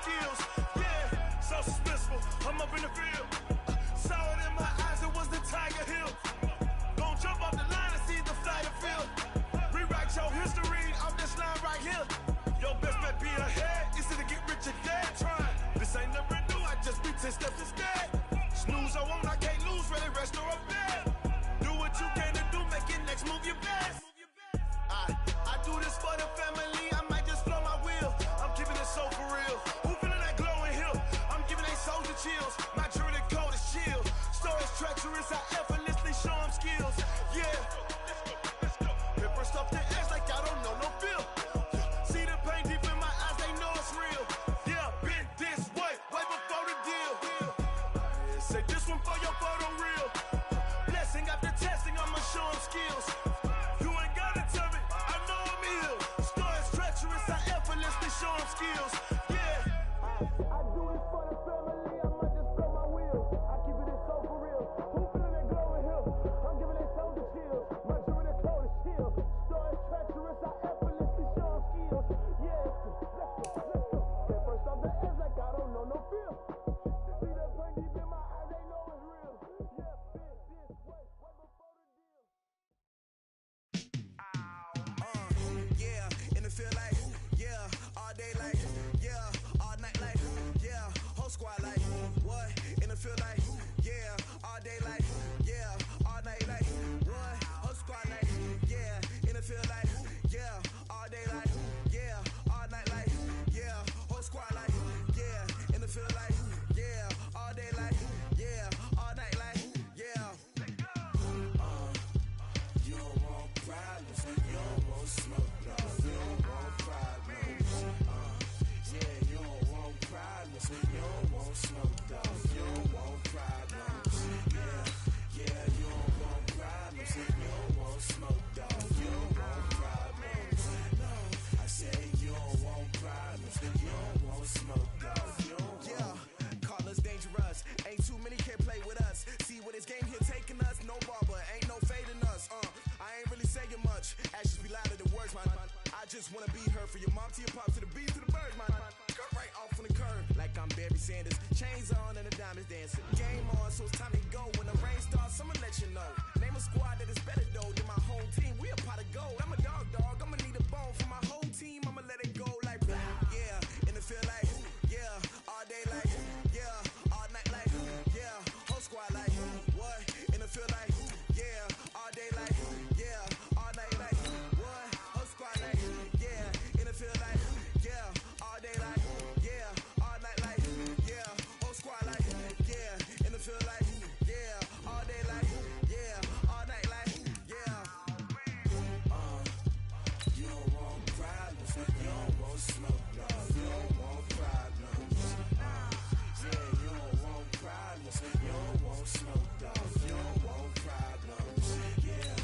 skills. Yeah, so suspenseful. I'm up in the field. Saw it in my eyes, it was the Tiger Hill. Gon' jump off the line and see the flight of field. Rewrite your history off this line right here. Your best bet be ahead, easy to get rich or dead trying. This ain't never new, I just be 10 steps instead. Snooze I won't, I can't lose, ready, rest or up bed. Do what you can to do, make it next move your best. I do this for the family, I might just flow my wheel. I'm keeping it so for real. Who feeling that glowing hill? I'm giving they soldier chills. My jewelry code is chill. Stories treacherous, I effortlessly show them skills. Yeah. Paper stuff the edge like I don't know no feel. See the pain deep in my eyes, they know it's real. Yeah, been this way before the deal. Say this one for your photo reel. Blessing after testing, I'ma show them skills. You ain't gotta tell me, I know I'm ill. Stories treacherous, I effortlessly show them skills. Yeah. I do this for the family, I might just blow my wheel. I keep it so for real. Who feeling that glowing hill? I'm giving they soldier chills. My jewelry code is chill. Stories treacherous, I effortlessly show them skills. Yeah, let's go. Get first off the edge like I don't know no feel. See that pain deep in my eyes, they know it's real. Yeah, been this way before the deal. Yeah, in the field like, yeah, all day like, yeah, all night like, yeah, whole squad like, what? In the field like, yeah, all day like, yeah, all night like, what? Whole squad like, yeah, in the field like, yeah, all day like, yeah, all night like, yeah, whole squad like, yeah, in the field like, yeah, all day like, yeah, all night like, yeah. You don't want problems, you don't want smoke, no. You don't want problems, yeah, you don't want problems, you don't want smoke, dog. You don't want problems, yeah, you don't want problems, you don't want smoke, dog. You don't want problems, no. I say you don't want problems, you don't want smoke, dog. You don't want. Call us dangerous, ain't too many can play with us. See where this game here taking us, no barber, ain't no fading us. I ain't really saying much, actions be louder than words, man. I just wanna be heard, for your mom to your pop to the beat to the bird, man. Cut right off on the curb, like I'm Barry Sanders. Chains on and the diamonds dancing. Game on, so it's time to go. When the rain starts, I'ma let you know. Name a squad that is better though than my home team. We a pot of gold. I'm a dog, I'ma need a bone for my whole team. I'ma let it go like, yeah, in the field like, yeah, all day like, yeah, all night like, yeah, whole squad like, what? In the field like, yeah, all day like, yeah, all night like, what? Whole squad like, yeah, in the field like, yeah, all day like, yeah, all night like, yeah, whole squad like, yeah, in the field like, yeah, all day like, yeah, all night like, yeah. You don't want problems, you don't want smoke, no. You don't want problems, yeah, you don't want problems, you don't want smoke, dog. You don't want problems, yeah,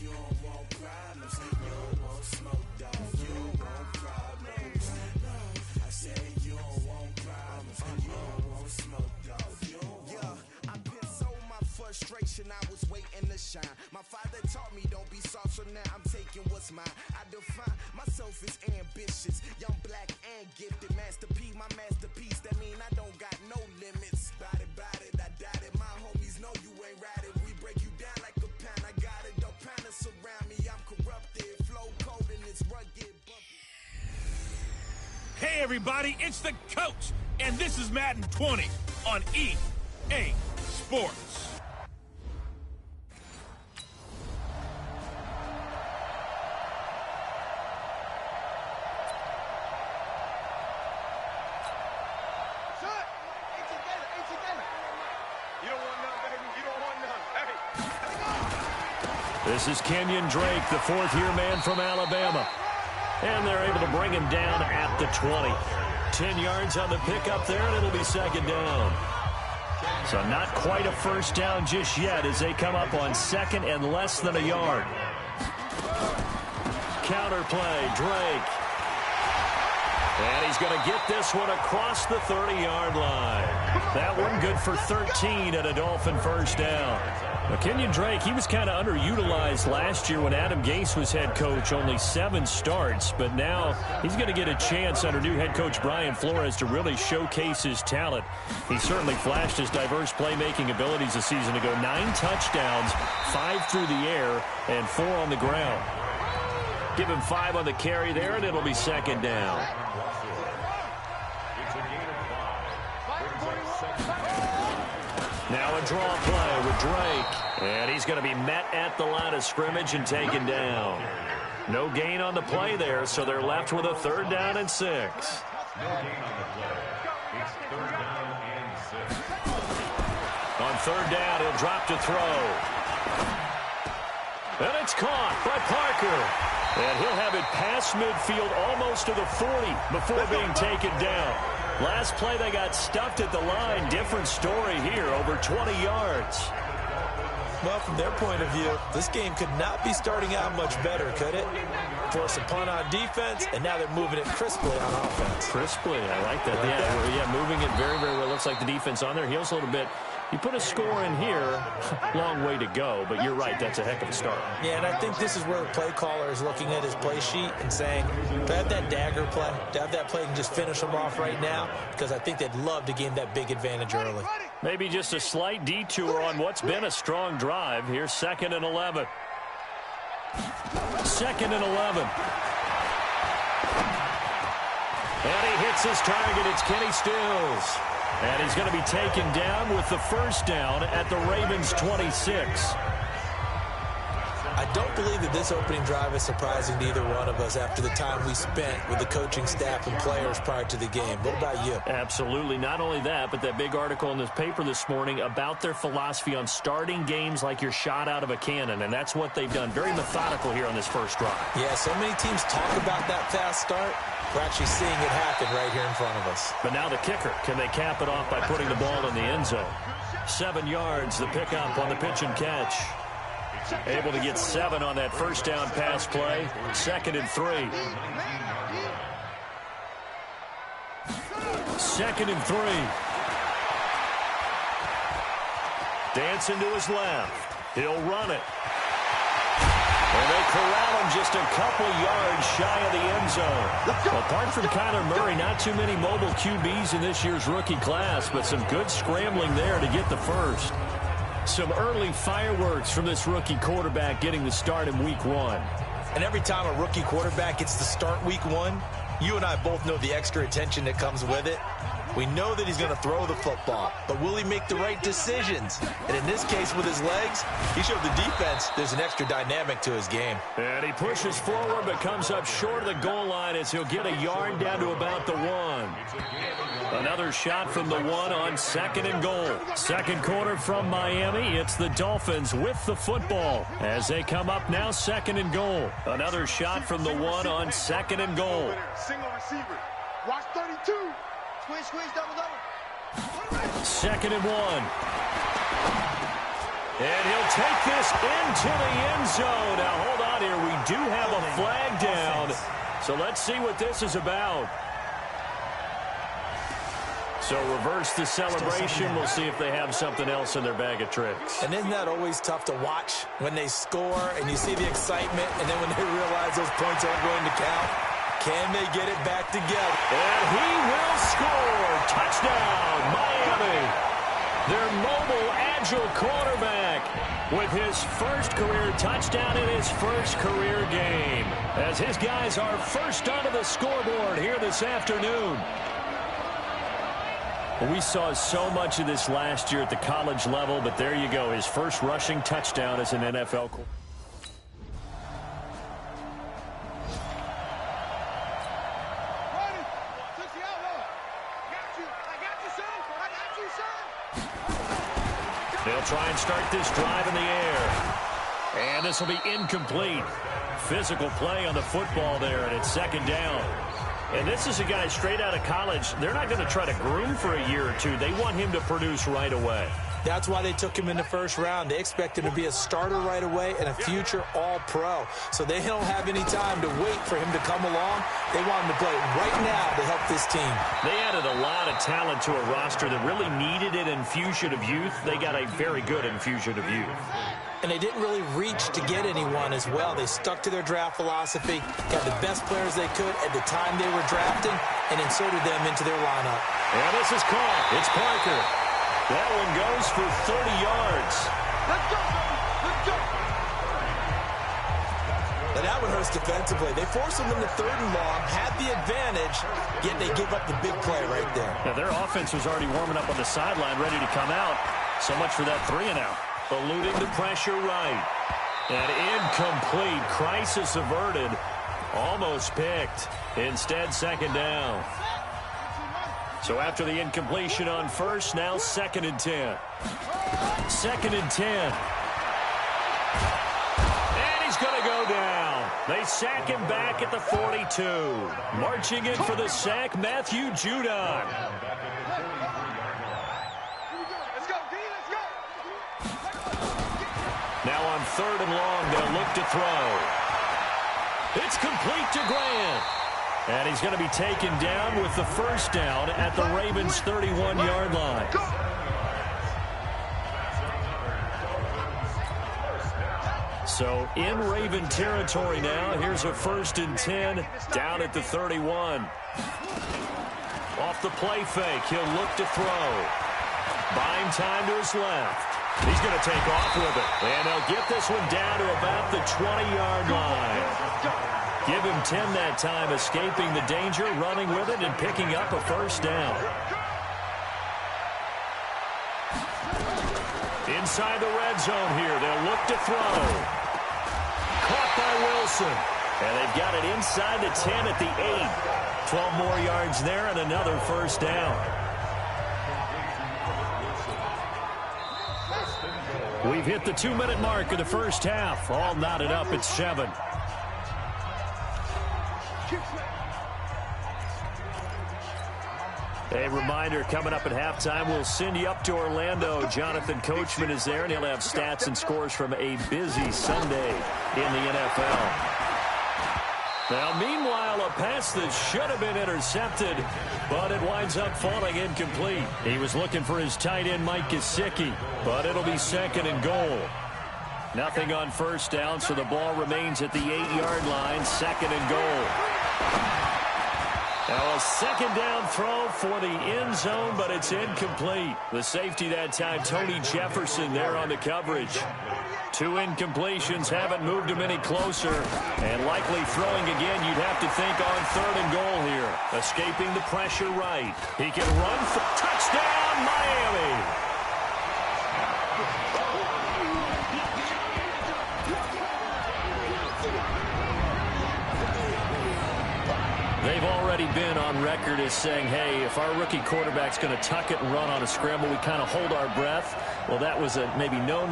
you don't want problems, you don't want smoke, dog. You don't want problems, no. I say you don't want problems, you don't want smoke, dog. You don't want. I put so my frustration, I was waiting to shine. My father taught me don't be soft, so now I'm taking what's mine. I define myself as ambitious, young, black, and gifted. Master P, my masterpiece, that mean I don't got no limits. Bout it, I doubt it. My homies know you ain't right it. We break you down like a pound. I got it, don't pound to surround me. I'm corrupted, flow cold and it's rugged, bumpy. Hey everybody, it's the coach, and this is Madden 20 on EA Sports. This is Kenyon Drake, the fourth-year man from Alabama. And they're able to bring him down at the 20. 10 yards on the pickup there, and it'll be second down. So not quite a first down just yet as they come up on second and less than a yard. Counter play, Drake. And he's going to get this one across the 30-yard line. That one good for 13 and a Dolphin first down. Now, Kenyon Drake, he was kind of underutilized last year when Adam Gase was head coach, only 7 starts. But now he's going to get a chance under new head coach Brian Flores to really showcase his talent. He certainly flashed his diverse playmaking abilities a season ago. 9 touchdowns, 5 through the air, and 4 on the ground. Give him 5 on the carry there, and it'll be second down. Now a draw play with Drake. And he's going to be met at the line of scrimmage and taken down. No gain on the play there, so they're left with a 3rd down and 6. On 3rd down, he'll drop to throw. And it's caught by Parker. And he'll have it past midfield almost to the 40 before being taken down. Last play, they got stuffed at the line. Different story here, over 20 yards. Well, from their point of view, this game could not be starting out much better, could it? Force a punt on defense, and now they're moving it crisply on offense. Crisply, I like that. Yeah, moving it very, very well. Looks like the defense on their heels a little bit. You put a score in here, long way to go, but you're right, that's a heck of a start. Yeah, and I think this is where the play caller is looking at his play sheet and saying, to have that dagger play, to have that play and just finish them off right now, because I think they'd love to gain that big advantage early. Maybe just a slight detour on what's been a strong drive. Here's 2nd and 11. 2nd and 11. And he hits his target. It's Kenny Stills. And he's going to be taken down with the first down at the Ravens' 26. I don't believe that this opening drive is surprising to either one of us after the time we spent with the coaching staff and players prior to the game. What about you? Absolutely. Not only that, but that big article in this paper this morning about their philosophy on starting games like you're shot out of a cannon, and that's what they've done. Very methodical here on this first drive. Yeah, so many teams talk about that fast start. We're actually seeing it happen right here in front of us. But now the kicker. Can they cap it off by putting the ball in the end zone? 7 yards, the pickup on the pitch and catch. Able to get 7 on that first down pass play. 2nd and 3. 2nd and 3. Dancing to his left. He'll run it. And they corral him just a couple yards shy of the end zone. Apart from Kyler Murray, not too many mobile QBs in this year's rookie class, but some good scrambling there to get the first. Some early fireworks from this rookie quarterback getting the start in week 1. And every time a rookie quarterback gets to start week 1, you and I both know the extra attention that comes with it. We know that he's going to throw the football, but will he make the right decisions? And in this case, with his legs, he showed the defense there's an extra dynamic to his game. And he pushes forward, but comes up short of the goal line as he'll get a yard down to about the 1. Another shot from the 1 on 2nd and goal. Second quarter from Miami. It's the Dolphins with the football as they come up now 2nd and goal. Another shot from the 1 on 2nd and goal. Single receiver. Watch 32. Squeeze, squeeze, double, double. 2nd and 1. And he'll take this into the end zone. Now, hold on here. We do have a flag down. So let's see what this is about. So reverse the celebration. We'll see if they have something else in their bag of tricks. And isn't that always tough to watch when they score and you see the excitement, and then when they realize those points aren't going to count? Can they get it back together? And he will score. Touchdown, Miami. Their mobile, agile quarterback with his first career touchdown in his first career game. As his guys are first onto the scoreboard here this afternoon. We saw so much of this last year at the college level, but there you go. His first rushing touchdown as an NFL quarterback. They'll try and start this drive in the air. And this will be incomplete. Physical play on the football there, and it's 2nd down. And this is a guy straight out of college. They're not going to try to groom for a year or two. They want him to produce right away. That's why they took him in the first round. They expect him to be a starter right away and a future all-pro. So they don't have any time to wait for him to come along. They want him to play right now to help this team. They added a lot of talent to a roster that really needed an infusion of youth. They got a very good infusion of youth. And they didn't really reach to get anyone as well. They stuck to their draft philosophy, got the best players they could at the time they were drafting, and inserted them into their lineup. And this is caught. It's Parker. That one goes for 30 yards. Let's go! Let's go! But that one hurts defensively. They forced them into 3rd and long, had the advantage, yet they give up the big play right there. Now, their offense was already warming up on the sideline, ready to come out. So much for that 3-and-out. Eluding the pressure right. And incomplete. Crisis averted. Almost picked. Instead, 2nd down. So after the incompletion on first, now 2nd and 10. 2nd and 10. And he's going to go down. They sack him back at the 42. Marching in for the sack, Matthew Judon. Now on 3rd and long, they'll look to throw. It's complete to Grant. And he's going to be taken down with the first down at the Ravens' 31-yard line. So in Raven territory now. Here's a 1st and 10 down at the 31. Off the play fake, he'll look to throw. Buying time to his left. He's going to take off with it. And they'll get this one down to about the 20-yard line. Give him 10 that time, escaping the danger, running with it, and picking up a first down. Inside the red zone here. They'll look to throw. Caught by Wilson. And they've got it inside the 10 at the 8. 12 more yards there and another first down. We've hit the 2-minute mark of the first half. All knotted up at 7. A reminder, coming up at halftime, we'll send you up to Orlando. Jonathan Coachman is there, and he'll have stats and scores from a busy Sunday in the NFL. Now, meanwhile, a pass that should have been intercepted, but it winds up falling incomplete. He was looking for his tight end, Mike Gesicki, but it'll be 2nd and goal. Nothing on first down, so the ball remains at the 8-yard line, 2nd and goal. Now a 2nd down throw for the end zone, but it's incomplete. The safety that time, Tony Jefferson, there on the coverage. 2 incompletions haven't moved him any closer, and likely throwing again, you'd have to think on 3rd and goal here. Escaping the pressure right. He can run for touchdown, Miami. They've already been on record as saying, hey, if our rookie quarterback's going to tuck it and run on a scramble, we kind of hold our breath. Well, that was a maybe no,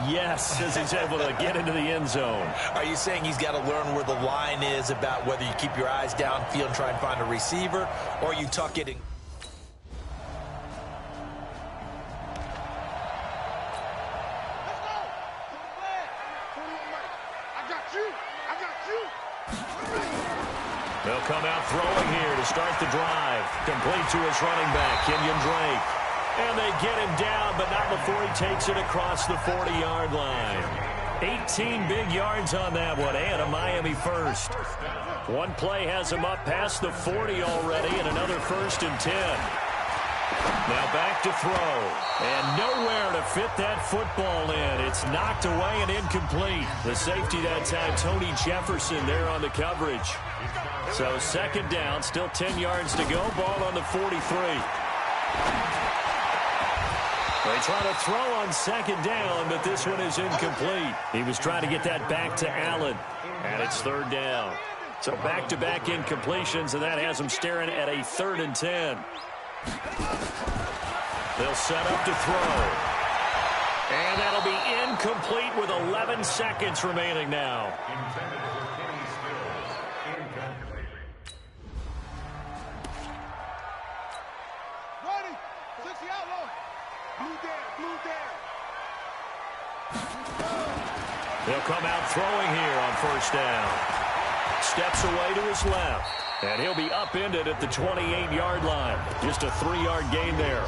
yes, as he's able to get into the end zone. Are you saying he's got to learn where the line is about whether you keep your eyes downfield and try and find a receiver, or you tuck it in? They'll come out throwing here to start the drive. Complete to his running back, Kenyon Drake. And they get him down, but not before he takes it across the 40-yard line. 18 big yards on that one, and a Miami first. One play has him up past the 40 already, and another 1st and 10. Now back to throw, and nowhere to fit that football in. It's knocked away and incomplete. The safety that time, Tony Jefferson, there on the coverage. So 2nd down, still 10 yards to go. Ball on the 43. They try to throw on 2nd down, but this one is incomplete. He was trying to get that back to Allen, and it's 3rd down. So back-to-back incompletions, and that has them staring at a 3rd and 10. They'll set up to throw. And that'll be incomplete with 11 seconds remaining now. Ready. 60 outlaw. Blue He'll come out throwing here on first down. Steps away to his left. And he'll be upended at the 28-yard line. Just a 3-yard gain there.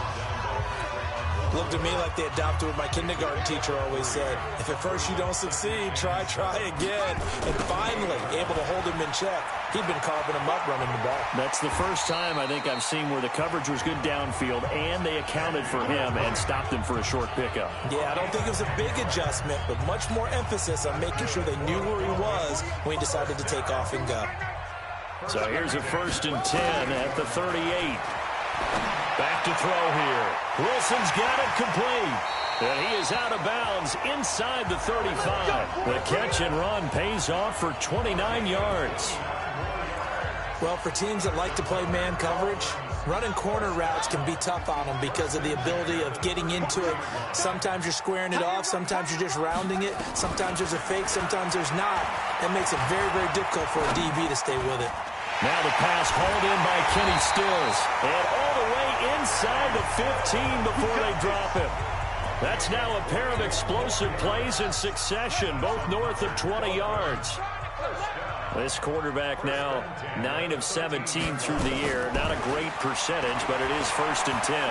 Looked to me like they adopted what my kindergarten teacher always said. If at first you don't succeed, try again. And finally, able to hold him in check. He'd been carving him up running the ball. That's the first time I think I've seen where the coverage was good downfield, and they accounted for him and stopped him for a short pickup. Yeah, I don't think it was a big adjustment, but much more emphasis on making sure they knew where he was when he decided to take off and go. So here's a 1st and 10 at the 38. Back to throw here. Wilson's got it complete. And he is out of bounds inside the 35. The catch and run pays off for 29 yards. Well, for teams that like to play man coverage, running corner routes can be tough on them because of the ability of getting into it. Sometimes you're squaring it off. Sometimes you're just rounding it. Sometimes there's a fake. Sometimes there's not. That makes it very, very difficult for a DB to stay with it. Now the pass hauled in by Kenny Stills. And all the way inside the 15 before they drop him. That's now a pair of explosive plays in succession, both north of 20 yards. This quarterback now 9 of 17 through the air. Not a great percentage, but it is 1st and 10.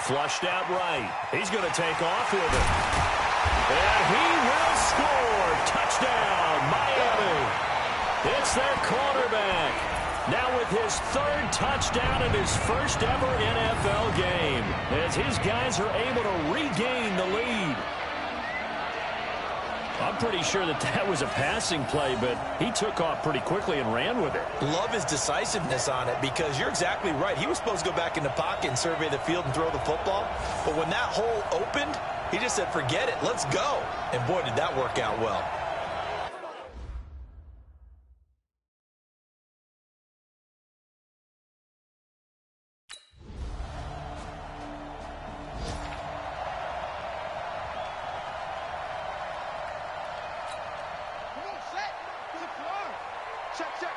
Flushed out right. He's going to take off with it. And he will score. Touchdown, Miami. It's their quarterback. Now with his 3rd touchdown in his first ever NFL game, as his guys are able to regain the lead. I'm pretty sure that was a passing play, but he took off pretty quickly and ran with it. Love his decisiveness on it because you're exactly right. He was supposed to go back in the pocket and survey the field and throw the football. But when that hole opened, he just said, forget it, let's go. And boy, did that work out well.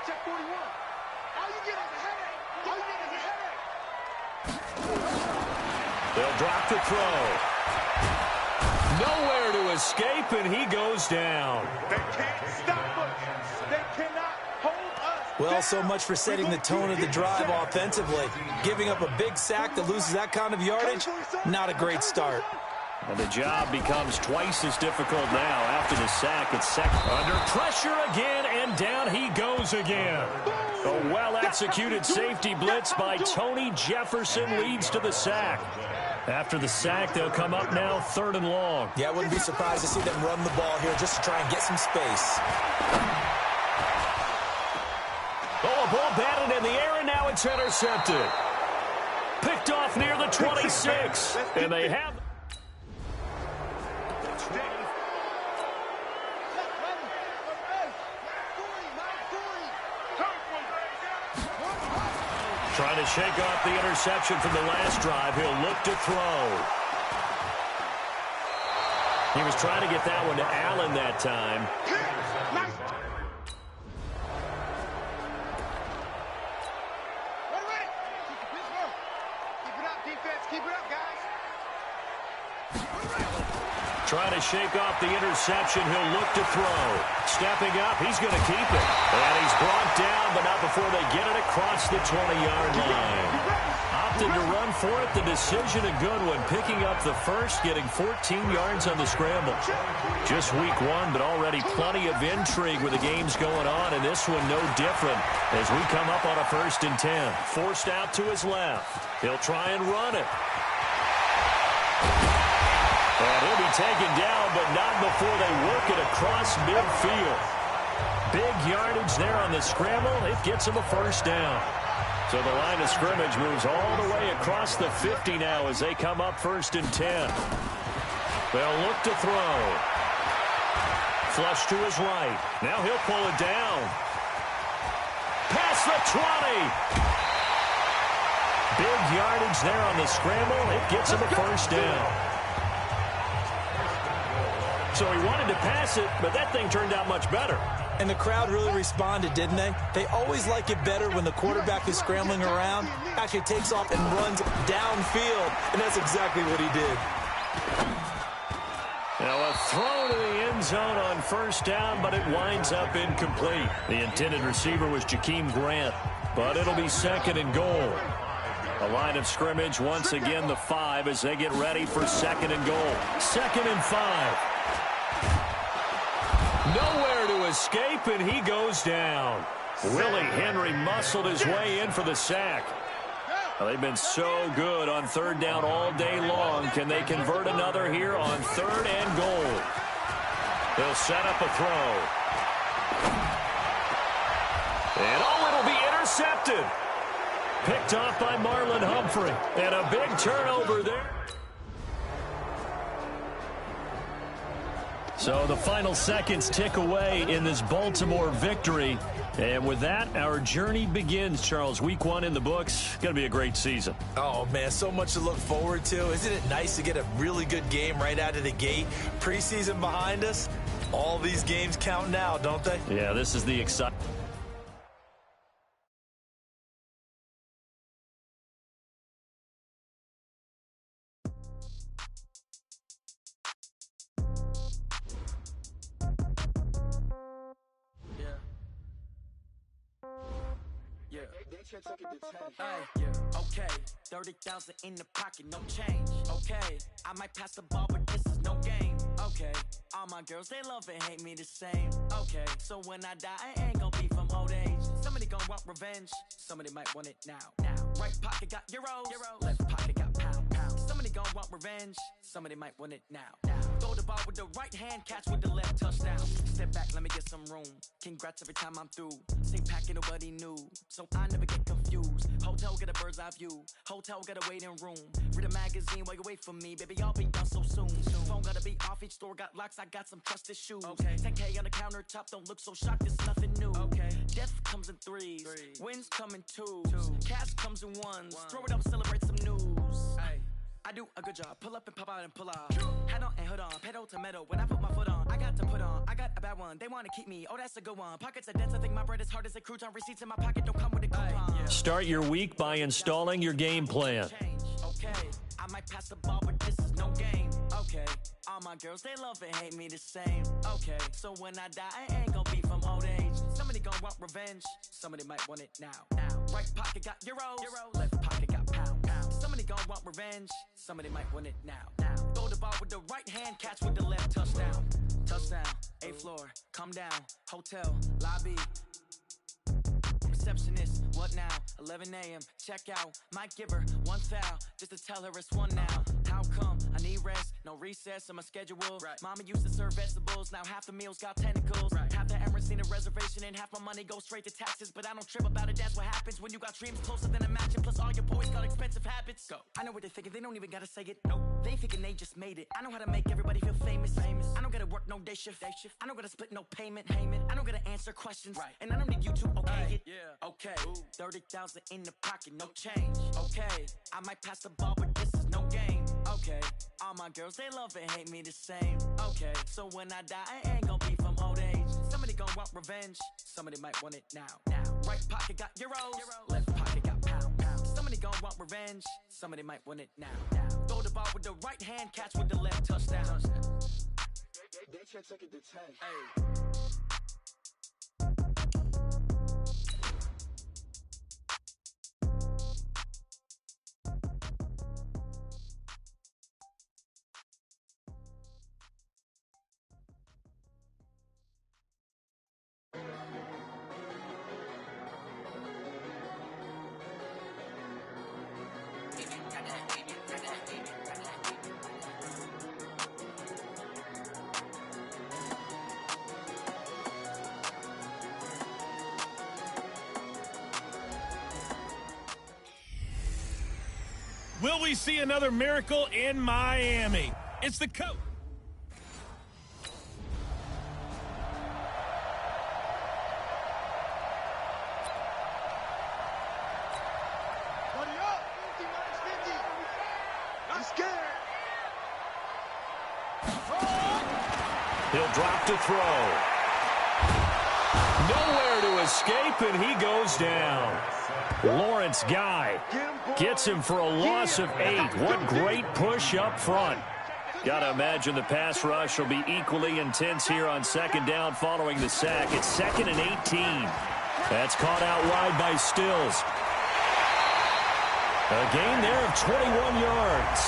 Check 41. All you get is a headache. All you get is a headache. They'll drop the throw. Nowhere to escape, and he goes down. They can't stop us. They cannot hold us. Well, so much for setting the tone of the drive offensively. Giving up a big sack that loses that kind of yardage, not a great start. And the job becomes twice as difficult now after the sack. It's second. Under pressure again, and down he goes again. A well-executed safety blitz by Tony Jefferson leads to the sack. After the sack, they'll come up now 3rd and long. Yeah, I wouldn't be surprised to see them run the ball here just to try and get some space. Oh, a ball batted in the air, and now it's intercepted. Picked off near the 26, and they have... Trying to shake off the interception from the last drive. He'll look to throw. He was trying to get that one to Allen that time. Keep it up, guys. Trying to shake off the interception. He'll look to throw. Stepping up, he's going to keep it. And he's brought down, but not before they get it across the 20-yard line. Opted to run for it. The decision a good one. Picking up the first, getting 14 yards on the scramble. Just week 1, but already plenty of intrigue with the games going on, and this one no different as we come up on a 1st and 10. Forced out to his left. He'll try and run it. And he'll be taken down, but not before they work it across midfield. Big yardage there on the scramble. It gets him a 1st down. So the line of scrimmage moves all the way across the 50 now as they come up 1st and 10. They'll look to throw. Flush to his right. Now he'll pull it down. Past the 20. Big yardage there on the scramble. It gets him a 1st down. So he wanted to pass it, but that thing turned out much better. And the crowd really responded, didn't they? They always like it better when the quarterback is scrambling around, actually takes off and runs downfield, and that's exactly what he did. Now a throw to the end zone on first down, but it winds up incomplete. The intended receiver was Jakeem Grant, but it'll be second and goal. A line of scrimmage, once again the 5 as they get ready for second and goal. 2nd and 5. Nowhere to escape, and he goes down. Willie Henry muscled his way in for the sack. Well, they've been so good on 3rd down all day long. Can they convert another here on 3rd and goal? They'll set up a throw. And, oh, it'll be intercepted. Picked off by Marlon Humphrey. And a big turnover there. So the final seconds tick away in this Baltimore victory. And with that, our journey begins, Charles. Week 1 in the books. Going to be a great season. Oh, man, so much to look forward to. Isn't it nice to get a really good game right out of the gate? Preseason behind us. All these games count now, don't they? Yeah, this is the exciting. Okay, 30,000 in the pocket, no change. Okay, I might pass the ball, but this is no game. Okay, all my girls, they love and hate me the same. Okay, so when I die, I ain't gonna be from old age. Somebody gonna want revenge, somebody might want it now. Right pocket got euros, left pocket got pounds. Somebody gonna want revenge, somebody might want it now. Throw the ball with the right hand, catch with the left, touchdown. Step back, let me get some room. Congrats every time I'm through. Same packet, nobody knew, so I never get confused. Hotel get a bird's eye view. Hotel got a waiting room. Read a magazine while you wait for me, baby. I'll be done so soon. Phone gotta be off. Each store got locks. I got some trusted shoes. Okay. 10K on the countertop. Don't look so shocked. It's nothing new. Okay. Death comes in threes. Wins come in twos. Cash comes in ones. Throw it up, celebrate some news. Ay. I do a good job. Pull up and pop out and pull off. Head on and hood on. Pedal to metal. When I put my foot on, I got to put on. I got a bad one. They want to keep me. Oh, that's a good one. Pockets are dense. I think my bread is hard as a crouton. Receipts in my pocket don't come with a coupon. Start your week by installing your game plan. Okay, I might pass the ball, but this is no game. Okay, all my girls, they love and hate me the same. Okay, so when I die, I ain't gonna be from old age. Somebody gonna want revenge, somebody might want it now. Right pocket got euros, left pocket got pounds. Somebody gonna want revenge, somebody might want it now. Throw the ball with the right hand, catch with the left, touchdown. Touchdown, 8th floor, come down, hotel, lobby. Receptionist, what now? 11 a.m. Check out. Might give her one foul just to tell her it's one now. How come? I need rest, no recess in my schedule. Right. Mama used to serve vegetables, now half the meals got tentacles. Right. Half the Emirates need a reservation and half my money goes straight to taxes. But I don't trip about it, that's what happens when you got dreams closer than a match. And plus all your boys got expensive habits. Go. I know what they're thinking, they don't even gotta say it. Nope. They thinking they just made it. I know how to make everybody feel famous. I don't gotta work no day shift. I don't gotta split no payment. I don't gotta answer questions. Right. And I don't need you to okay it. Yeah. Okay. 30,000 in the pocket, no change. Okay, I might pass the ball, but this is no game. Okay, all my girls, they love and hate me the same. Okay, so when I die, I ain't gonna be from old age. Somebody gonna want revenge, somebody might want it now. Right pocket got euros, left pocket got pounds. Somebody gonna want revenge, somebody might want it now. Throw the ball with the right hand, catch with the left, touchdown. They can't take it to 10. Hey. Will we see another miracle in Miami? It's the coach. He'll drop to throw. escape, and he goes down. Lawrence Guy gets him for a loss of 8. What great push up front. Got to imagine the pass rush will be equally intense here on second down following the sack. It's 2nd and 18. That's caught out wide by Stills. A gain there of 21 yards.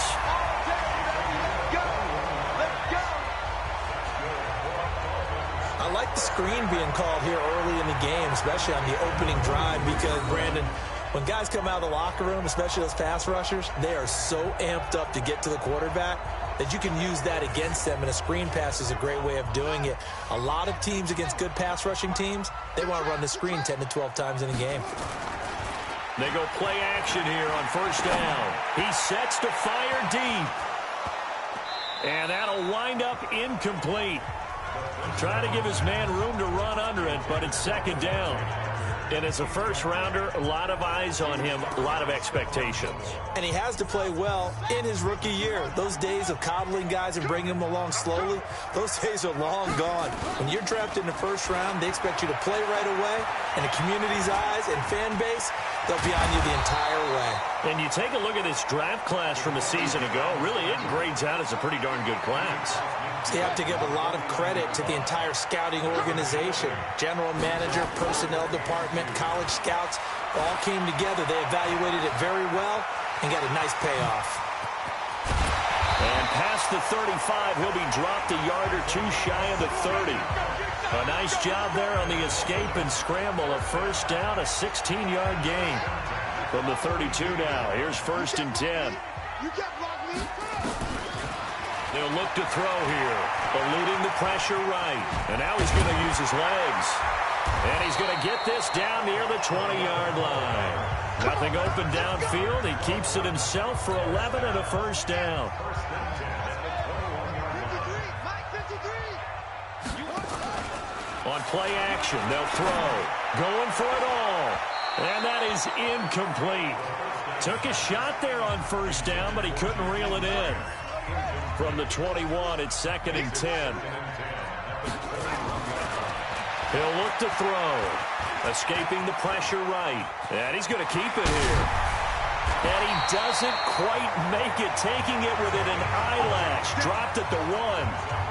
I like the screen being called here early in the game, especially on the opening drive, because, Brandon, when guys come out of the locker room, especially those pass rushers, they are so amped up to get to the quarterback that you can use that against them, and a screen pass is a great way of doing it. A lot of teams against good pass rushing teams, they want to run the screen 10 to 12 times in a game. They go play action here on first down. He sets to fire deep. And that'll wind up incomplete. Trying to give his man room to run under it, but it's second down. And as a first-rounder, a lot of eyes on him, a lot of expectations. And he has to play well in his rookie year. Those days of coddling guys and bringing them along slowly, those days are long gone. When you're drafted in the first round, they expect you to play right away. And the community's eyes and fan base, they'll be on you the entire way. And you take a look at this draft class from a season ago, really it grades out as a pretty darn good class. So you have to give a lot of credit to the entire scouting organization. General manager, personnel department, college scouts, all came together. They evaluated it very well and got a nice payoff. And past the 35, he'll be dropped a yard or two shy of the 30. A nice job there on the escape and scramble. A first down, a 16-yard gain from the 32 now. Here's 1st and 10. They'll look to throw here, eluding the pressure right. And now he's going to use his legs. And he's going to get this down near the 20-yard line. Nothing open downfield. He keeps it himself for 11 and a first down. On play action, they'll throw. Going for it all. And that is incomplete. Took a shot there on first down, but he couldn't reel it in. From the 21, it's 2nd and 10. He'll look to throw. Escaping the pressure right. And he's going to keep it here. And he doesn't quite make it, taking it within an eyelash. Dropped at the 1.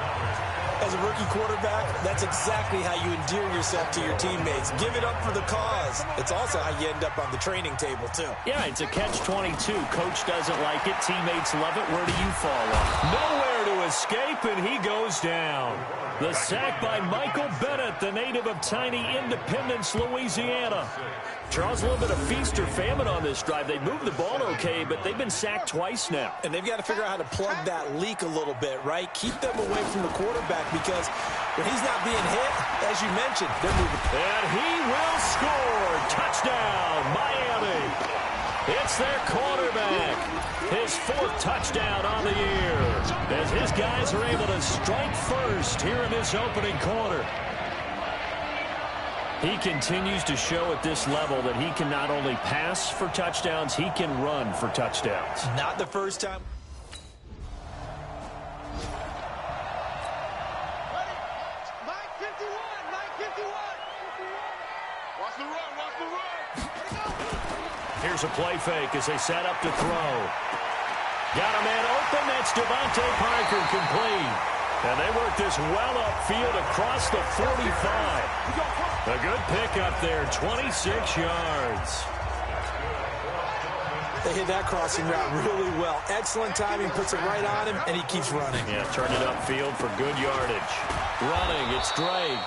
As a rookie quarterback, that's exactly how you endear yourself to your teammates. Give it up for the cause. It's also how you end up on the training table, too. Yeah, it's a catch-22. Coach doesn't like it. Teammates love it. Where do you fall off? Nowhere to escape, and he goes down. The sack by Michael Bennett, the native of tiny Independence, Louisiana. Charles, a little bit of feast or famine on this drive. They moved the ball okay, but they've been sacked twice now. And they've got to figure out how to plug that leak a little bit, right? Keep them away from the quarterback, because when he's not being hit, as you mentioned, they're moving. And he will score. Touchdown, Miami. It's their quarterback. His 4th touchdown on the year, as his guys are able to strike first here in this opening quarter. He continues to show at this level that he can not only pass for touchdowns, he can run for touchdowns. Not the first time. Here's a play fake as they set up to throw. Got a man open. That's Devontae Parker, complete. And they work this well upfield across the 45. A good pickup there, 26 yards. They hit that crossing route really well. Excellent timing, puts it right on him, and he keeps running. Yeah, turned it upfield for good yardage. Running, it's Drake.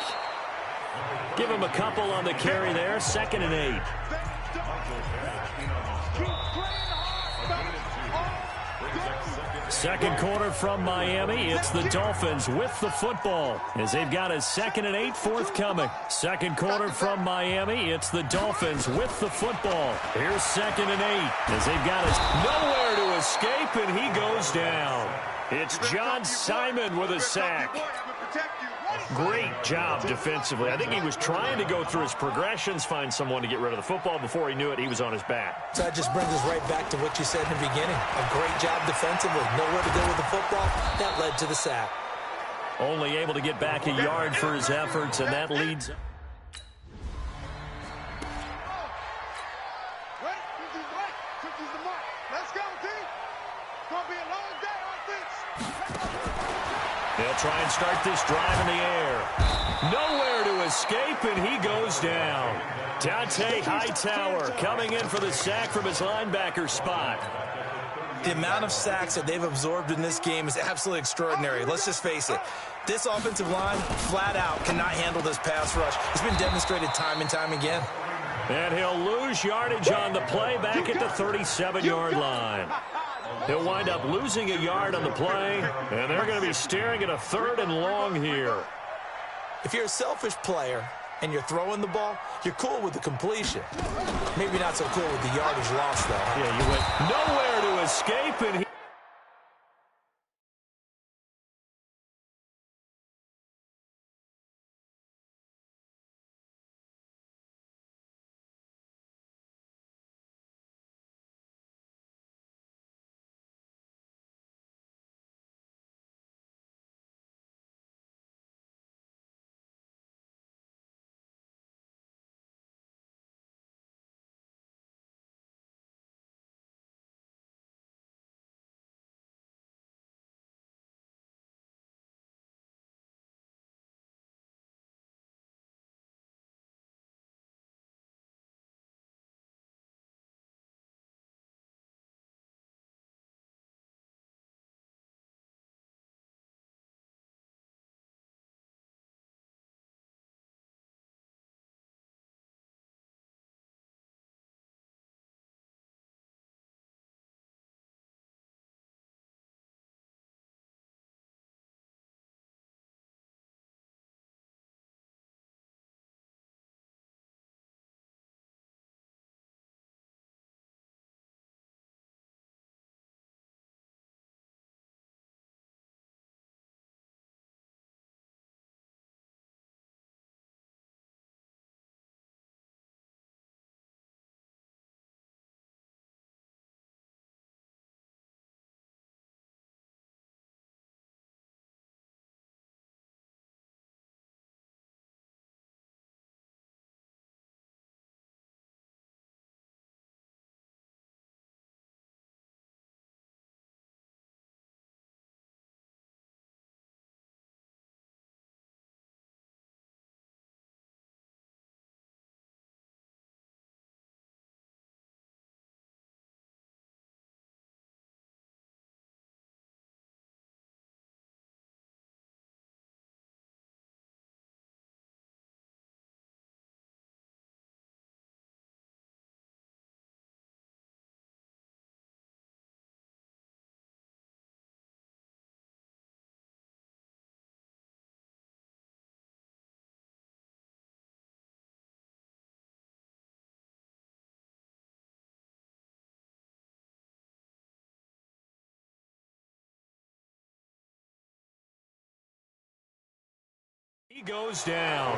Give him a couple on the carry there, 2nd and 8. Second quarter from Miami. It's the Dolphins with the football as they've got a 2nd and 8 forthcoming. Second quarter from Miami. It's the Dolphins with the football. Here's 2nd and 8 as they've got nowhere to escape, and he goes down. It's John Simon with a sack. Great job defensively. I think he was trying to go through his progressions, find someone to get rid of the football. Before he knew it, he was on his back. So that just brings us right back to what you said in the beginning. A great job defensively. Nowhere to go with the football. That led to the sack. Only able to get back a yard for his efforts, and that leads. They'll try and start this drive in the air. Nowhere to escape, and he goes down. Dante Hightower coming in for the sack from his linebacker spot. The amount of sacks that they've absorbed in this game is absolutely extraordinary. Let's just face it. This offensive line, flat out, cannot handle this pass rush. It's been demonstrated time and time again. And he'll lose yardage on the play back at the 37-yard line. He'll wind up losing a yard on the play, and they're going to be staring at a 3rd and long here. If you're a selfish player and you're throwing the ball, you're cool with the completion. Maybe not so cool with the yardage loss, though. Yeah, you went nowhere to escape, and he goes down.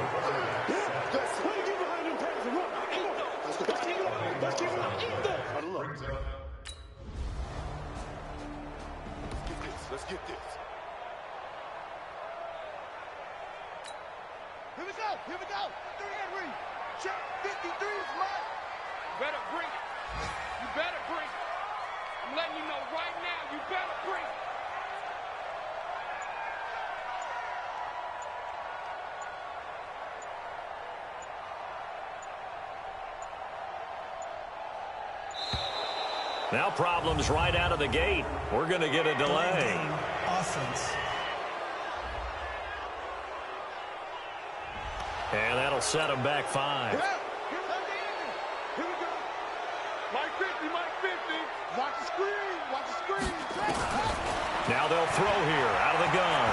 Let's get this. Here we go. Here we go. 3 and check 53 is mine. You better bring it. You better bring it. I'm letting you know right now, you better bring it. Now problems right out of the gate. We're going to get a delay. Offense. And that'll set them back 5. Yeah. Here we go. Mike 50, Mike 50. Watch the screen. Watch the screen. Now they'll throw here out of the gun.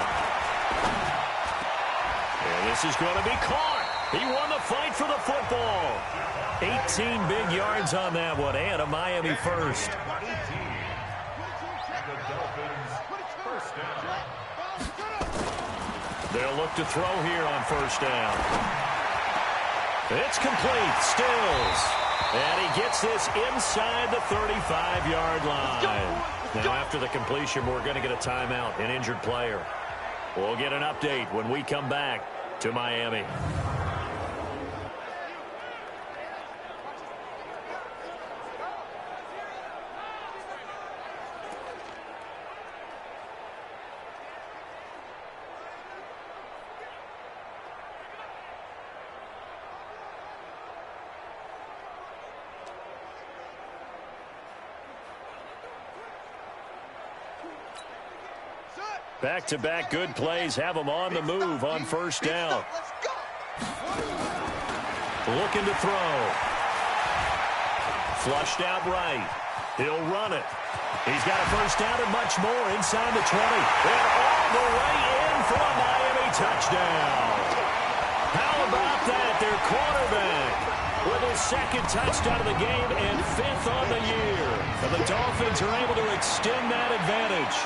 And this is going to be caught. He won the fight for the football. 18 big yards on that one, and a Miami first. They'll look to throw here on first down. It's complete. Stills. And he gets this inside the 35-yard line. Now, after the completion, we're going to get a timeout, an injured player. We'll get an update when we come back to Miami. Back-to-back good plays have him on the move on first down. Looking to throw. Flushed out right. He'll run it. He's got a first down and much more inside the 20. And all the way in for a Miami touchdown. How about that? Their quarterback with his second touchdown of the game and 5th on the year. And the Dolphins are able to extend that advantage.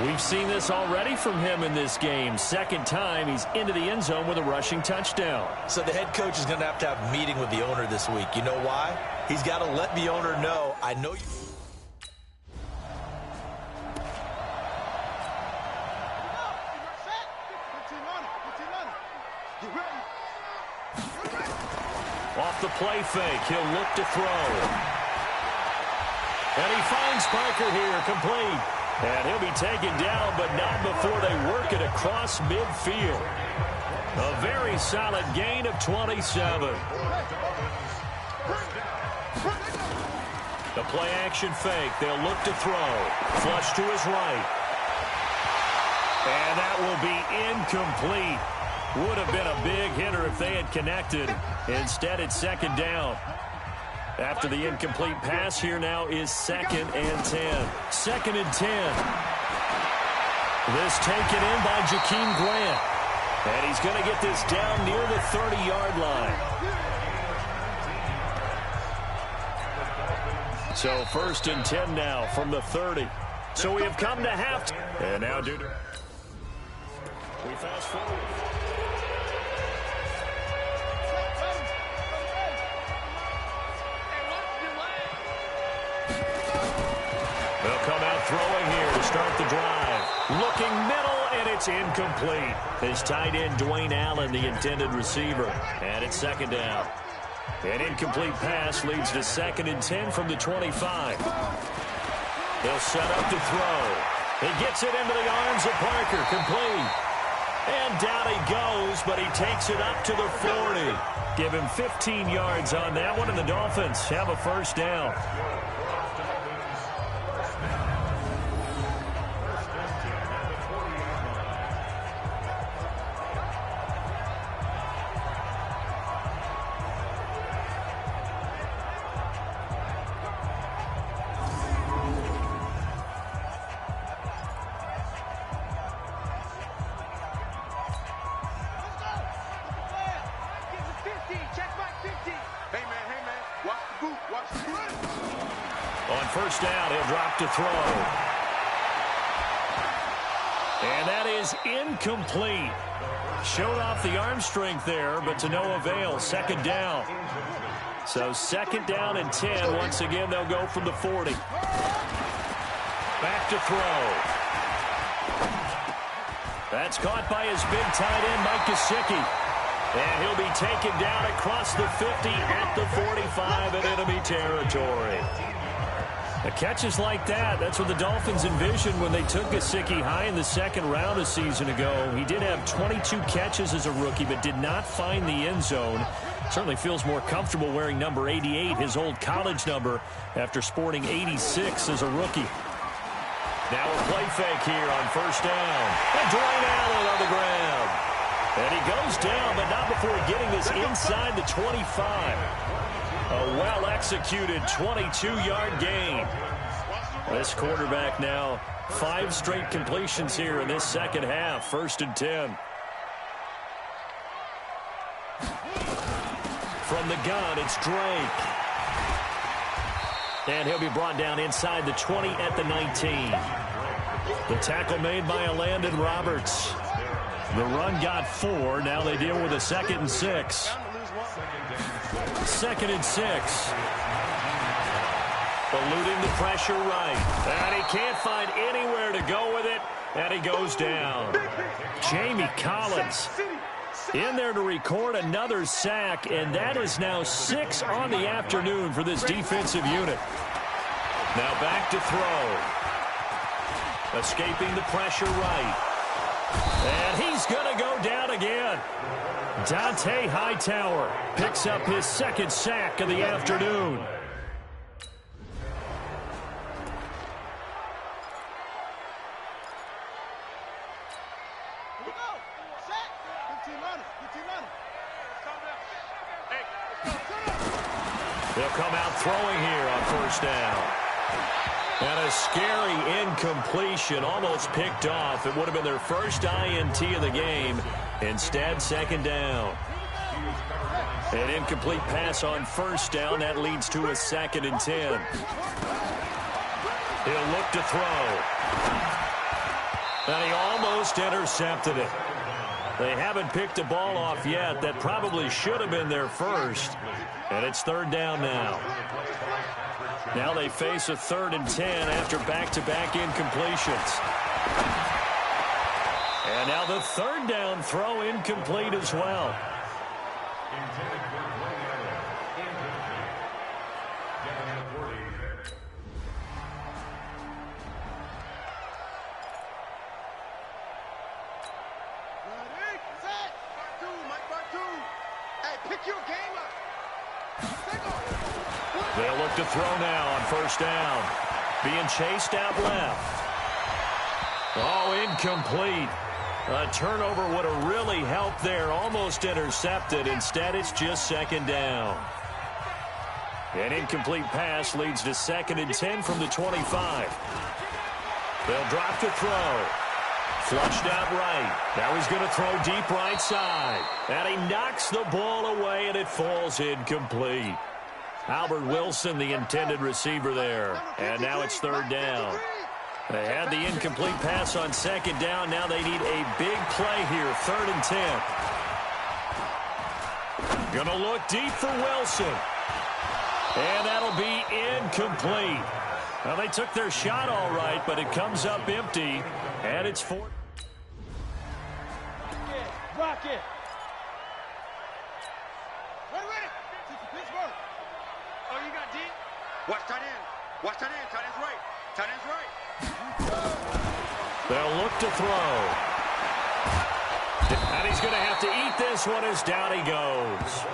We've seen this already from him in this game. Second time he's into the end zone with a rushing touchdown. So the head coach is going to have a meeting with the owner this week. You know why? He's got to let the owner know, I know you. Off the play fake, he'll look to throw. And he finds Parker here, complete. And he'll be taken down, but not before they work it across midfield. A very solid gain of 27. The play action fake. They'll look to throw. Flush to his right. And that will be incomplete. Would have been a big hitter if they had connected. Instead, it's second down. After the incomplete pass, here now is 2nd and 10. 2nd and 10. This taken in by Jakeem Grant. And he's going to get this down near the 30-yard line. So 1st and 10 now from the 30. So we have come to half. And now, dude, we fast forward. They'll come out throwing here to start the drive. Looking middle, and it's incomplete. His tight end, Dwayne Allen, the intended receiver. And it's second down. An incomplete pass leads to 2nd and 10 from the 25. They'll set up to throw. He gets it into the arms of Parker, complete. And down he goes, but he takes it up to the 40. Give him 15 yards on that one, and the Dolphins have a first down. On first down, he'll drop to throw. And that is incomplete. Showed off the arm strength there, but to no avail. Second down. So 2nd down and 10. Once again, they'll go from the 40. Back to throw. That's caught by his big tight end, Mike Gesicki. And he'll be taken down across the 50 at the 45 in enemy territory. The catches like that, that's what the Dolphins envisioned when they took Gesicki high in the 2nd round a season ago. He did have 22 catches as a rookie, but did not find the end zone. Certainly feels more comfortable wearing number 88, his old college number, after sporting 86 as a rookie. Now a play fake here on first down. And Dwayne Allen on the ground. And he goes down, but not before getting this inside the 25. A well-executed 22-yard gain. This quarterback now 5 straight completions here in this second half. 1st and 10. From the gun, it's Drake. And he'll be brought down inside the 20 at the 19. The tackle made by Landon Roberts. The run got 4. Now they deal with a 2nd and 6. 2nd and 6. Eluding the pressure right. And he can't find anywhere to go with it. And he goes down. Jamie Collins in there to record another sack. And that is now 6 on the afternoon for this defensive unit. Now back to throw. Escaping the pressure right. And he's going to go down again. Dante Hightower picks up his 2nd sack of the They'll come out throwing here on first down. And a scary incompletion, almost picked off. It would have been their first INT of the game. Instead, second down. An incomplete pass on first down. That leads to a 2nd and 10. He'll look to throw. And he almost intercepted it. They haven't picked the ball off yet. That probably should have been their first. And it's 3rd down now. Now they face a 3rd and 10 after back-to-back incompletions. And now the 3rd down throw incomplete as well. They'll look to throw now on first down. Being chased out left. Oh, incomplete. A turnover would have really helped there. Almost intercepted. Instead, it's just 2nd down. An incomplete pass leads to 2nd and 10 from the 25. They'll drop to throw. Flushed out right. Now he's going to throw deep right side. And he knocks the ball away, and it falls incomplete. Albert Wilson, the intended receiver there. And now it's 3rd down. They had the incomplete pass on 2nd down. Now they need a big play here. 3rd and 10. Going to look deep for Wilson. And that'll be incomplete. Well, they took their shot all right, but it comes up empty. And it's 4th. Rock it. Oh, you got deep? Watch tight end. Watch tight end. Tight end's right. Tight end's right. They'll look to throw. And he's going to have to eat this one as down he goes.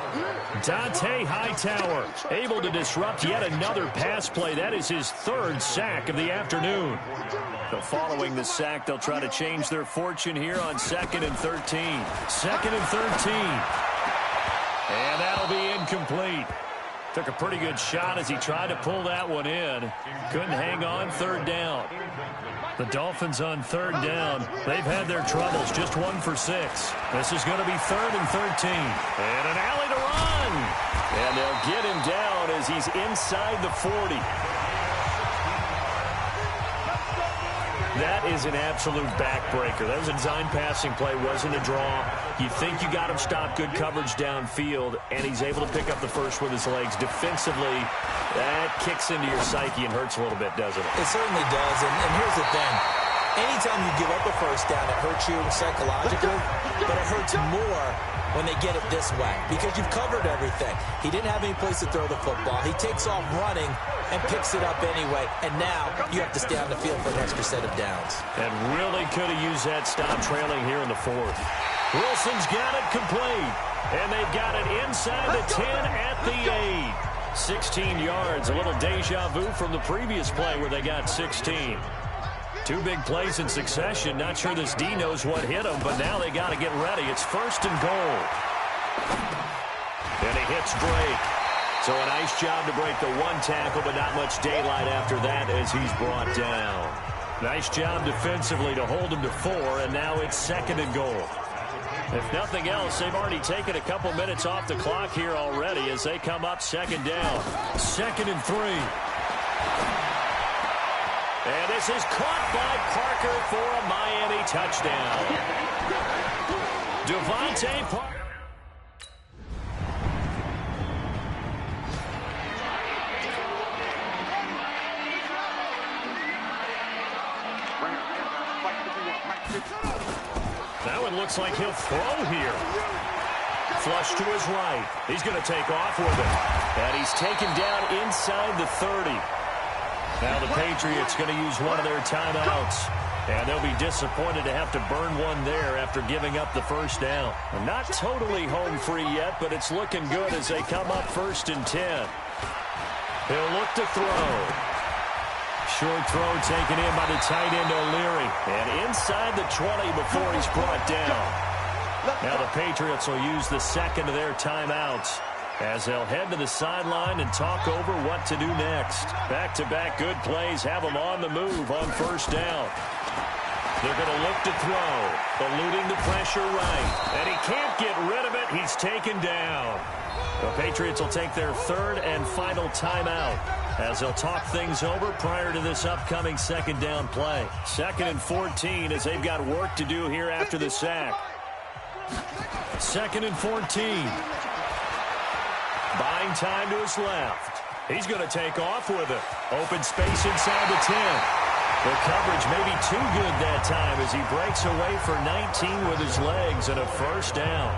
Dante Hightower able to disrupt yet another pass play. That is his 3rd sack of the afternoon. So following the sack, they'll try to change their fortune here on 2nd and 13. 2nd and 13. And that'll be incomplete. Took a pretty good shot as he tried to pull that one in. Couldn't hang on. 3rd down. The Dolphins on 3rd down. They've had their troubles. Just 1 for 6. This is going to be 3rd and 13. And an alley to run. And they'll get him down as he's inside the 40. That is an absolute backbreaker. That was a design passing play. Wasn't a draw. You think you got him stopped. Good coverage downfield. And he's able to pick up the first with his legs. Defensively, that kicks into your psyche and hurts a little bit, doesn't it? It certainly does. And here's the thing. Anytime you give up a first down, it hurts you psychologically. But it hurts more when they get it this way, because you've covered everything. He didn't have any place to throw the football. He takes off running and picks it up anyway, and now you have to stay on the field for an extra set of downs. And really could have used that stop trailing here in the 4th. Wilson's got it complete, and they've got it inside the 10 at the 8. 16 yards, a little deja vu from the previous play where they got 16. 2 big plays in succession. Not sure this D knows what hit him, but now they got to get ready. It's 1st and goal. And he hits Drake. So a nice job to break the 1 tackle, but not much daylight after that as he's brought down. Nice job defensively to hold him to 4, and now it's 2nd and goal. If nothing else, they've already taken a couple minutes off the clock here already as they come up 2nd down. 2nd and 3. And this is caught by Parker for a Miami touchdown. Devontae Parker. That one looks like he'll throw here. Flush to his right. He's going to take off with it. And he's taken down inside the 30. Now the Patriots going to use one of their timeouts. And they'll be disappointed to have to burn one there after giving up the first down. Not totally home free yet, but it's looking good as they come up 1st and 10. He'll look to throw. Short throw taken in by the tight end O'Leary. And inside the 20 before he's brought down. Now the Patriots will use the second of their timeouts. as they'll head to the sideline and talk over what to do next. Back-to-back good plays have them on the move on first down. They're going to look to throw, eluding the pressure right. And he can't get rid of it. He's taken down. The Patriots will take their third and final timeout as they'll talk things over prior to this upcoming second down play. 2nd and 14 as they've got work to do here after the sack. 2nd and 14. Buying time to his left. He's going to take off with it. Open space inside the 10. The coverage may be too good that time as he breaks away for 19 with his legs and a first down.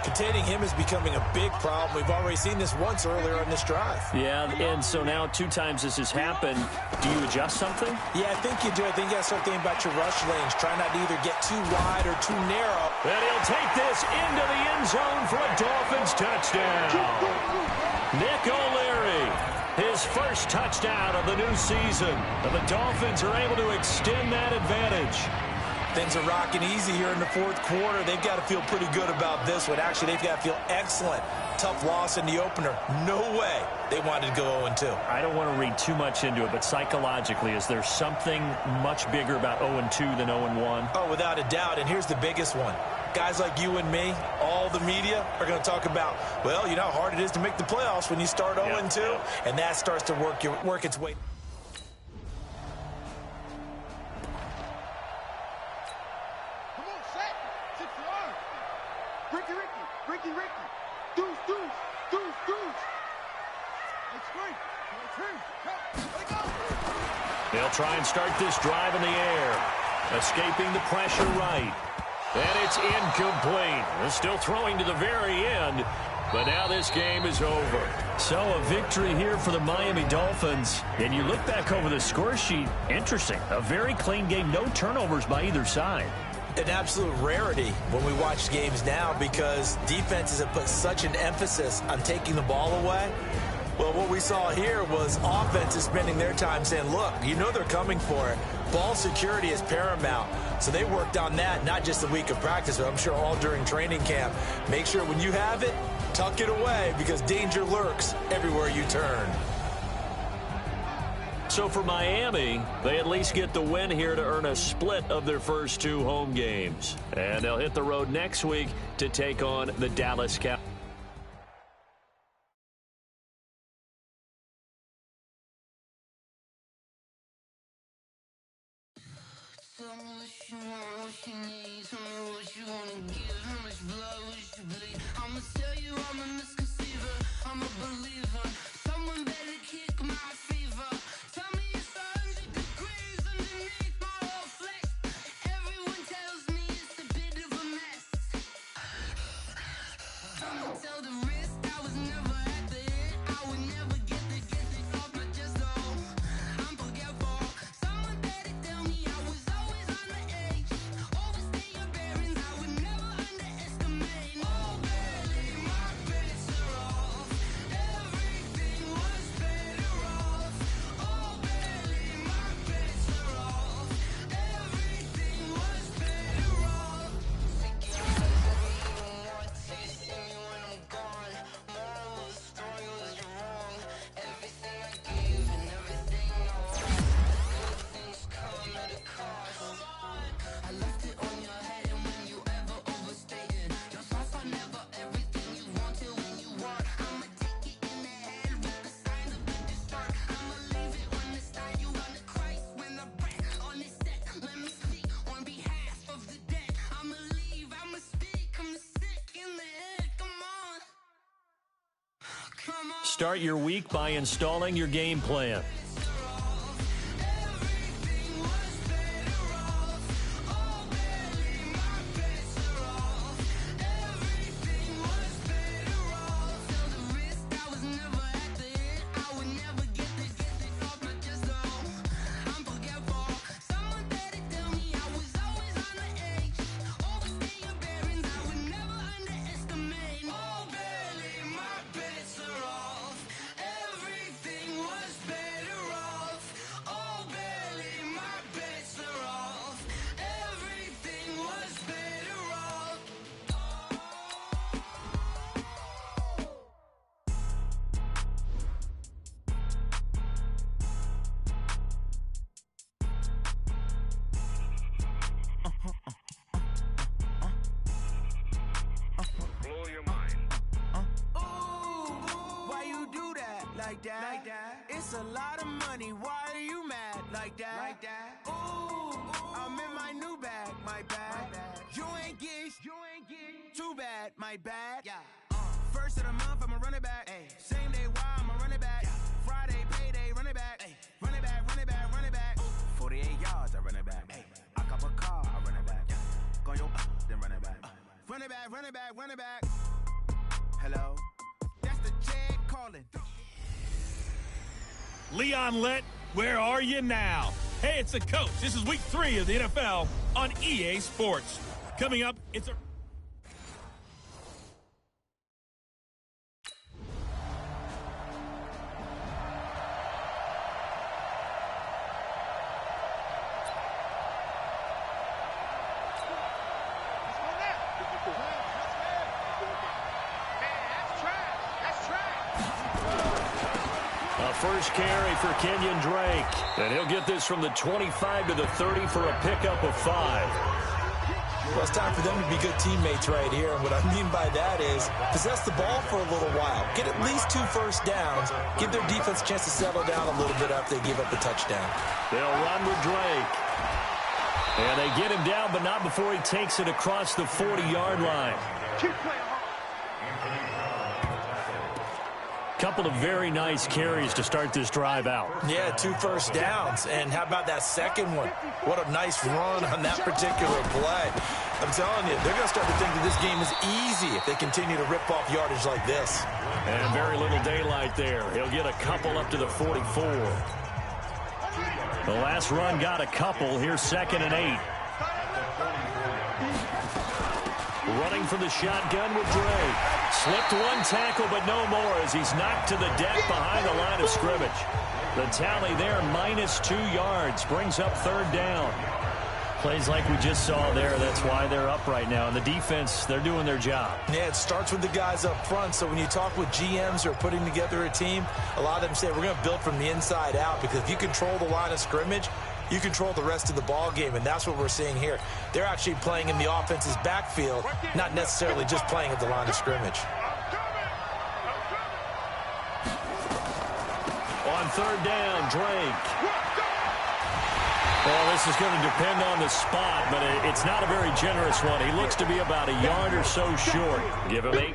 Containing him is becoming a big problem. We've already seen this once earlier on this drive. Yeah, and so now 2 times this has happened. Do you adjust something? Yeah, I think you do. I think you got to start thinking about your rush lanes. Try not to either get too wide or too narrow. And he'll take this into the end zone for a Dolphins touchdown. Nick O'Leary, his first touchdown of the new season. And the Dolphins are able to extend that advantage. Things are rocking easy here in the fourth quarter. They've got to feel pretty good about this one. Actually, they've got to feel excellent. Tough loss in the opener. No way they wanted to go 0-2. I don't want to read too much into it, but psychologically, is there something much bigger about 0-2 than 0-1? Oh, without a doubt, and here's the biggest one. Guys like you and me, all the media, are going to talk about, well, you know how hard it is to make the playoffs when you start 0-2, and that starts to work its way. They'll try and start this drive in the air. Escaping the pressure right. And it's incomplete. They're still throwing to the very end. But now this game is over. So a victory here for the Miami Dolphins. And you look back over the score sheet. Interesting. A very clean game. No turnovers by either side. An absolute rarity when we watch games now because defenses have put such an emphasis on taking the ball away. Well, what we saw here was offenses spending their time saying, look, you know they're coming for it. Ball security is paramount. So they worked on that, not just a week of practice, but I'm sure all during training camp. Make sure when you have it, tuck it away because danger lurks everywhere you turn. So for Miami, they at least get the win here to earn a split of their first 2 home games. And they'll hit the road next week to take on the Dallas Cowboys. Tell me what you want, what you need. Tell me what you wanna give. How much blood would you bleed? I'ma tell you I'm a misconceiver. I'm a believer. Someone better kick my fever. Tell me it's 100 degrees underneath my whole flesh. Everyone tells me it's a bit of a mess. I'ma tell the risk I was never at the end. I would never get this off my chest though. I'm forgetful. Someone better tell me I was always on the edge. Overstay your bearings, I would never underestimate. Oh, barely, my bets are off. Everything was better off. Oh, barely, my bets are off. Everything was better off. Sick of more taste in me when I'm gone. Moral of the story was you're wrong. Everything I gave and everything I want. Good things come at a cost. I left it on your head and when you ever overstay it. Your thoughts are never everything you want till when you want. I'ma take it in the head with the signs of the distort. I'ma leave it on the side. You on the Christ when the breath on this set. Let me speak on behalf of the dead. I'ma leave, I'ma speak. I'm sick in the head. Come on. Come on. Start your week by installing your game plan. Everything was better off. Oh, barely, my bets are off. Everything was better off. Tell the risk I was never at the end. I would never get this off my chest though. I'm forgetful. Someone better tell me I was always on the edge. Overstay your bearings, I would never underestimate. Oh, barely, my bets are off. Everything was better like that? It's a lot of money, why are you mad like that? Ooh, I'm in my new bag, my bad. You ain't get too bad, my bad. First of the month, I'ma run it back. Same day, why I'ma run it back. Friday, payday, run it back. Run it back, run it back, run it back. 48 yards, I run it back. I cop a car, I run it back. Go yo, then run it back. Run it back, run it back, run it back. Hello? That's the Chad calling. Leon Lett, where are you now? Hey, it's the coach. This is week 3 of the NFL on EA Sports. Coming up, it's a... First carry for Kenyon Drake. And he'll get this from the 25 to the 30 for a pickup of 5. Well, it's time for them to be good teammates right here. And what I mean by that is possess the ball for a little while. Get at least 2 first downs. Give their defense a chance to settle down a little bit after they give up the touchdown. They'll run with Drake. And they get him down, but not before he takes it across the 40-yard line. Keep playing hard. Couple of very nice carries to start this drive out. Yeah, 2 first downs. And how about that second one? What a nice run on that particular play. I'm telling you, they're going to start to think that this game is easy if they continue to rip off yardage like this. And very little daylight there. He'll get a couple up to the 44. The last run got a couple. Here's 2nd and 8. Running from the shotgun with Drake. Slipped one tackle, but no more as he's knocked to the deck behind the line of scrimmage. The tally there, minus 2 yards, brings up 3rd down. Plays like we just saw there, that's why they're up right now. And the defense, they're doing their job. Yeah, it starts with the guys up front. So when you talk with GMs who are putting together a team, a lot of them say we're going to build from the inside out, because if you control the line of scrimmage, you control the rest of the ball game, and that's what we're seeing here. They're actually playing in the offense's backfield, not necessarily just playing at the line of scrimmage. On 3rd down, Drake. Well, this is going to depend on the spot, but it's not a very generous one. He looks to be about a yard or so short. Give him 8.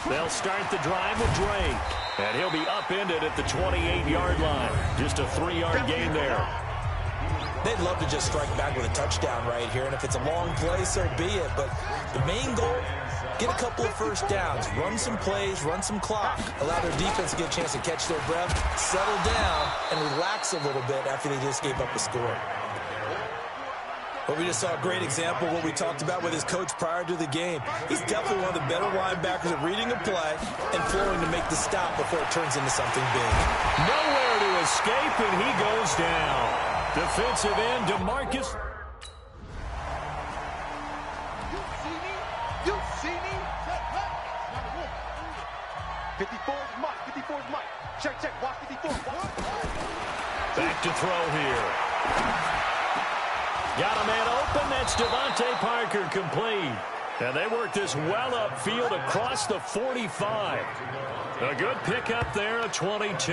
They'll start the drive with Drake. And he'll be upended at the 28-yard line. Just a 3-yard gain there. They'd love to just strike back with a touchdown right here. And if it's a long play, so be it. But the main goal, get a couple of first downs. Run some plays, run some clock. Allow their defense to get a chance to catch their breath, settle down, and relax a little bit after they just gave up a score. But we just saw a great example of what we talked about with his coach prior to the game. He's definitely one of the better linebackers at reading a play and flowing to make the stop before it turns into something big. Nowhere to escape, and he goes down. Defensive end, DeMarcus. You see me? 54 is Mike. 54 is Mike. Check. Watch 54. Back to throw here. Got a man open. That's Devontae Parker, complete. And they work this well upfield across the 45. A good pickup there, a 22.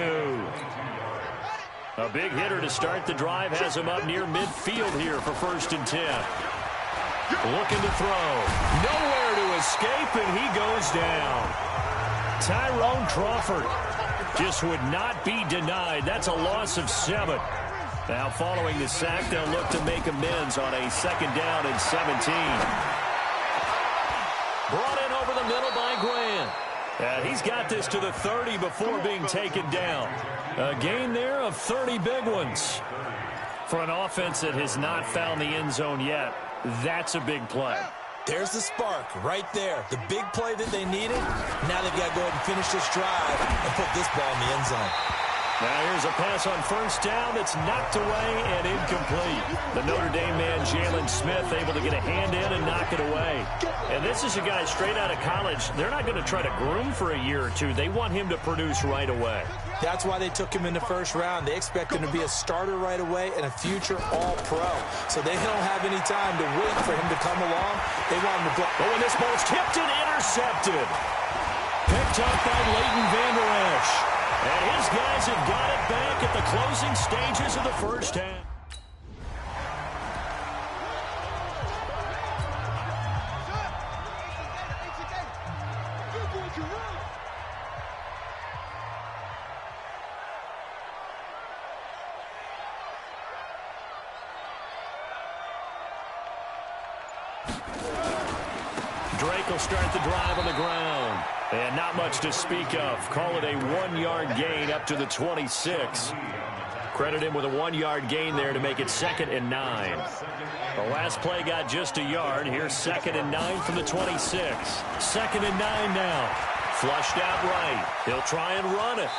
A big hitter to start the drive has him up near midfield here for 1st and 10. Looking to throw. Nowhere to escape, and he goes down. Tyrone Crawford just would not be denied. That's a loss of 7. Now following the sack, they'll look to make amends on a 2nd down and 17. Brought in over the middle by Grant. And he's got this to the 30 before being taken down. A gain there of 30 big ones. For an offense that has not found the end zone yet, that's a big play. There's the spark right there. The big play that they needed. Now they've got to go ahead and finish this drive and put this ball in the end zone. Now here's a pass on first down that's knocked away and incomplete. The Notre Dame man, Jalen Smith, able to get a hand in and knock it away. And this is a guy straight out of college. They're not going to try to groom for a year or two. They want him to produce right away. That's why they took him in the first round. They expect him to be a starter right away and a future All-Pro. So they don't have any time to wait for him to come along. They want him to go. Oh, and this ball's tipped and intercepted. Picked up by Leighton Vander Esch. And his guys have got it back at the closing stages of the first half. Drake will start the drive on the ground. And not much to speak of. Call it a 1-yard gain up to the 26. Credit him with a 1-yard gain there to make it 2nd and 9. The last play got just a yard. Here's 2nd and 9 from the 26. 2nd and 9 now. Flushed out right. He'll try and run it.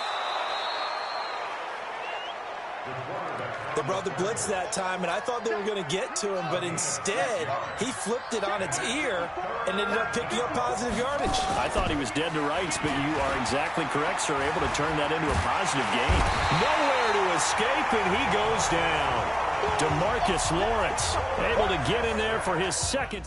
They brought the blitz that time, and I thought they were going to get to him, but instead, he flipped it on its ear and ended up picking up positive yardage. I thought he was dead to rights, but you are exactly correct, sir. Able to turn that into a positive gain. Nowhere to escape, and he goes down. DeMarcus Lawrence able to get in there for his second.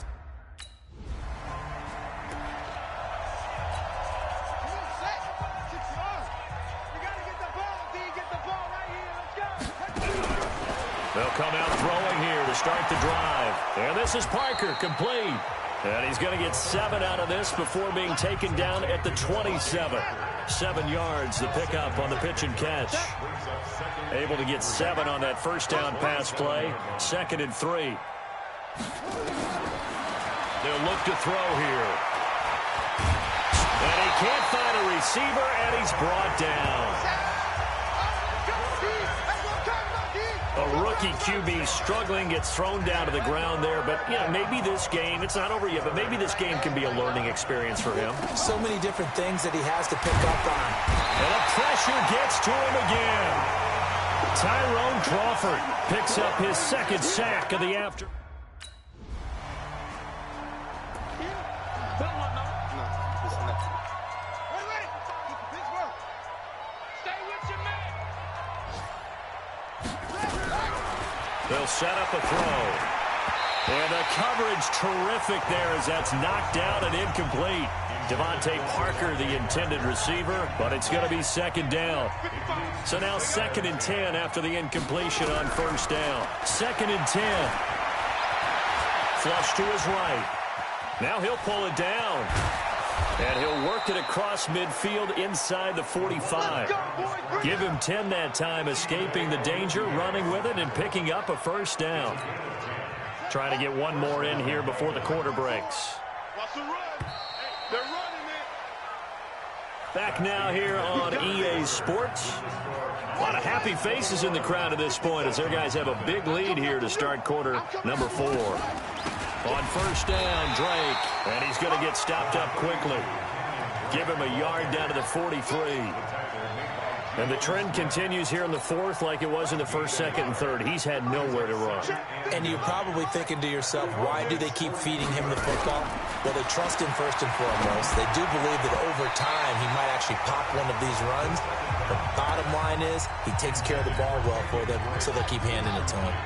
They'll come out throwing here to start the drive. And this is Parker, complete. And he's going to get 7 out of this before being taken down at the 27. 7 yards, the pickup on the pitch and catch. Able to get 7 on that first down pass play. 2nd and 3. They'll look to throw here. And he can't find a receiver, and he's brought down. A rookie QB struggling, gets thrown down to the ground there. But, you know, maybe this game, it's not over yet, but maybe this game can be a learning experience for him. So many different things that he has to pick up on. And the pressure gets to him again. Tyrone Crawford picks up his 2nd sack of the after. They'll set up a throw. And the coverage terrific there as that's knocked down and incomplete. Devontae Parker, the intended receiver, but it's going to be 2nd down. So now 2nd and 10 after the incompletion on first down. 2nd and 10. Flush to his right. Now he'll pull it down. And he'll work it across midfield inside the 45. Give him 10 that time, escaping the danger, running with it, and picking up a first down. Trying to get one more in here before the quarter breaks. Back now here on EA Sports. A lot of happy faces in the crowd at this point as their guys have a big lead here to start quarter number 4. On first down, Drake, and he's going to get stopped up quickly. Give him a yard down to the 43. And the trend continues here in the 4th like it was in the 1st, 2nd, and 3rd. He's had nowhere to run. And you're probably thinking to yourself, why do they keep feeding him the football? Well, they trust him first and foremost. They do believe that over time he might actually pop one of these runs. The bottom line is he takes care of the ball well for them, so they'll keep handing it to him.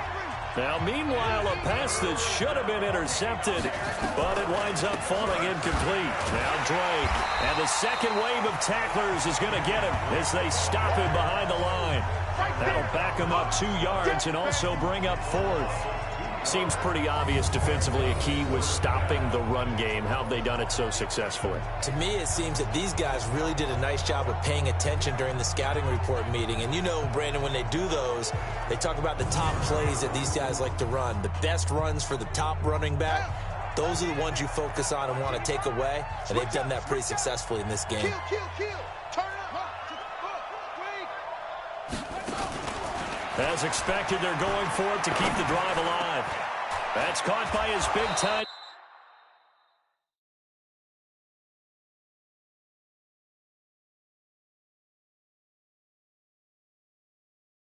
Now, meanwhile, a pass that should have been intercepted, but it winds up falling incomplete. Now Drake, and the second wave of tacklers is going to get him as they stop him behind the line. That'll back him up 2 yards and also bring up 4th. Seems pretty obvious defensively a key was stopping the run game. How have they done it so successfully? To me, it seems that these guys really did a nice job of paying attention during the scouting report meeting. And you know, Brandon, when they do those, they talk about the top plays that these guys like to run. The best runs for the top running back, those are the ones you focus on and want to take away. And they've done that pretty successfully in this game. As expected, they're going for it to keep the drive alive. That's caught by his big time.